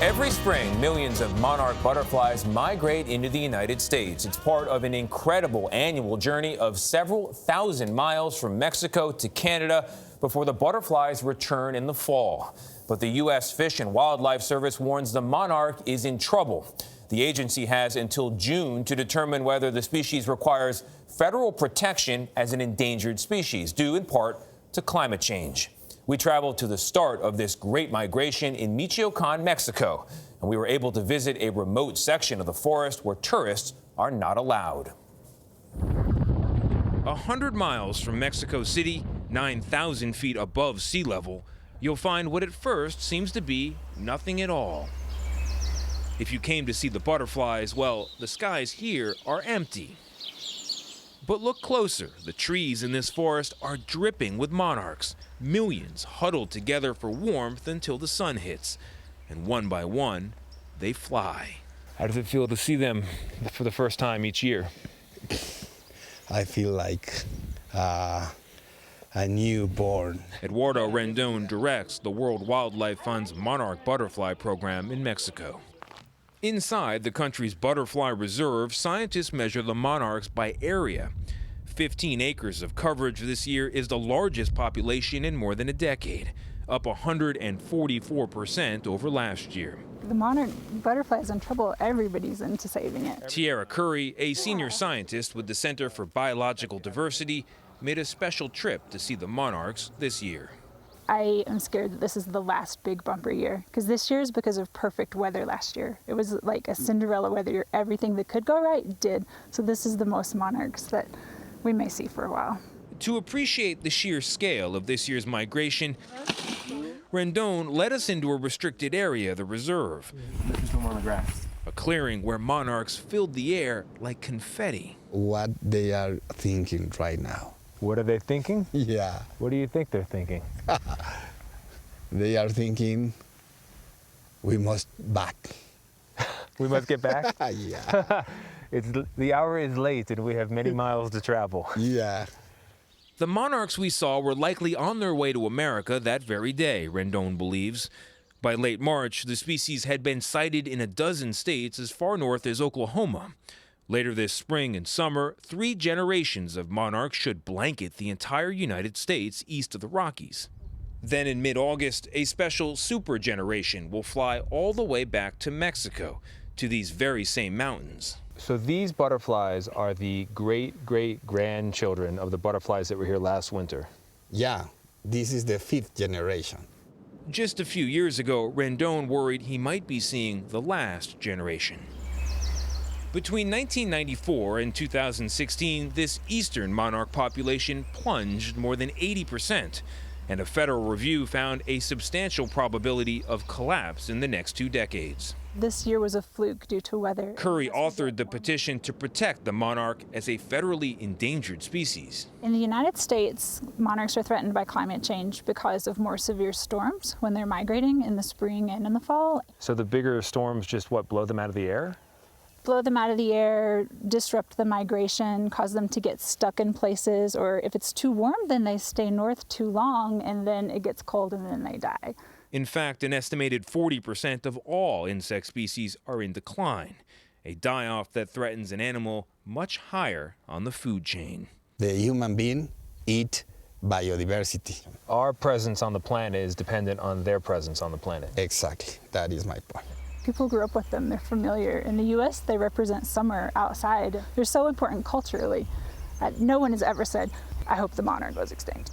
Every spring, millions of monarch butterflies migrate into the United States. It's part of an incredible annual journey of several thousand miles from Mexico to Canada before the butterflies return in the fall. But the U.S. Fish and Wildlife Service warns the monarch is in trouble. The agency has until June to determine whether the species requires federal protection as an endangered species, due in part to climate change. We traveled to the start of this great migration in Michoacán, Mexico, and we were able to visit a remote section of the forest where tourists are not allowed. 100 miles from Mexico City, 9,000 feet above sea level, you'll find what at first seems to be nothing at all. If you came to see the butterflies, well, the skies here are empty. But look closer. The trees in this forest are dripping with monarchs, millions huddled together for warmth until the sun hits. And one by one, they fly. How does it feel to see them for the first time each year? I feel like a newborn. Eduardo Rendon directs the World Wildlife Fund's Monarch Butterfly Program in Mexico. Inside the country's butterfly reserve, scientists measure the monarchs by area. 15 acres of coverage this year is the largest population in more than a decade, up 144% over last year. The monarch butterfly is in trouble. Everybody's into saving it. Tiara Curry, a senior scientist with the Center for Biological Diversity, made a special trip to see the monarchs this year. I am scared that this is the last big bumper year, because this year is because of perfect weather last year. It was like a Cinderella weather year. Everything that could go right did. So this is the most monarchs that we may see for a while. To appreciate the sheer scale of this year's migration, Rendon led us into a restricted area of the reserve. There's no more on the grass. A clearing where monarchs filled the air like confetti. What they are thinking right now. What are they thinking? Yeah. What do you think they're thinking? They are thinking we must back. We must get back? Yeah. The hour is late and we have many miles to travel. Yeah. The monarchs we saw were likely on their way to America that very day, Rendon believes. By late March, the species had been sighted in a dozen states as far north as Oklahoma. Later this spring and summer, 3 generations of monarchs should blanket the entire United States east of the Rockies. Then in mid-August, a special super generation will fly all the way back to Mexico, to these very same mountains. So these butterflies are the great-great-grandchildren of the butterflies that were here last winter. Yeah, this is the 5th generation. Just a few years ago, Rendon worried he might be seeing the last generation. Between 1994 and 2016, this eastern monarch population plunged more than 80%, and a federal review found a substantial probability of collapse in the next 2 decades. This year was a fluke due to weather. Curry authored the petition to protect the monarch as a federally endangered species. In the United States, monarchs are threatened by climate change because of more severe storms when they're migrating in the spring and in the fall. So the bigger storms just blow them out of the air? Blow them out of the air, disrupt the migration, cause them to get stuck in places, or if it's too warm, then they stay north too long and then it gets cold and then they die. In fact, an estimated 40% of all insect species are in decline, a die-off that threatens an animal much higher on the food chain. The human being eat biodiversity. Our presence on the planet is dependent on their presence on the planet. Exactly, that is my point. People grew up with them, they're familiar. In the US, they represent summer outside. They're so important culturally. No one has ever said, I hope the monarch goes extinct.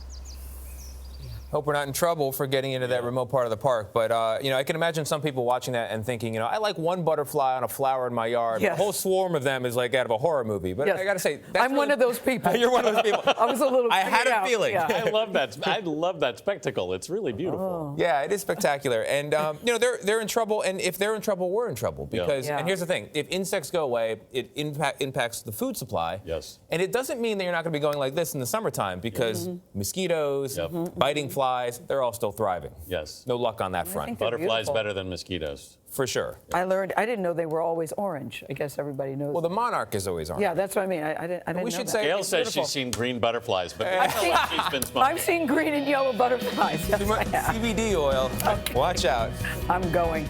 Hope we're not in trouble for getting into that remote part of the park. But, I can imagine some people watching that and thinking, I like one butterfly on a flower in my yard. Yes. A whole swarm of them is like out of a horror movie. But Yes. I got to say, I'm one of those people. You're one of those people. I was a little I had freaked a out. feeling. Yeah. I love that. I love that spectacle. It's really beautiful. Yeah, it is spectacular. And, they're in trouble. And if they're in trouble, we're in trouble. Because, Yeah. and here's the thing, if insects go away, it impacts the food supply. Yes. And it doesn't mean that you're not going to be going like this in the summertime because mosquitoes, biting flies, they're all still thriving. Yes. No luck on that front. think they're Butterflies beautiful. better than mosquitoes. For sure. I didn't know they were always orange. I guess everybody knows. Well, the monarch is always orange. yeah, that's what I mean. I didn't we know should that. say Gail it's says beautiful. she's seen green butterflies, but that's how long she's been smoking. I've seen green and yellow butterflies. Yes, I have. CBD oil. Watch out. I'm going.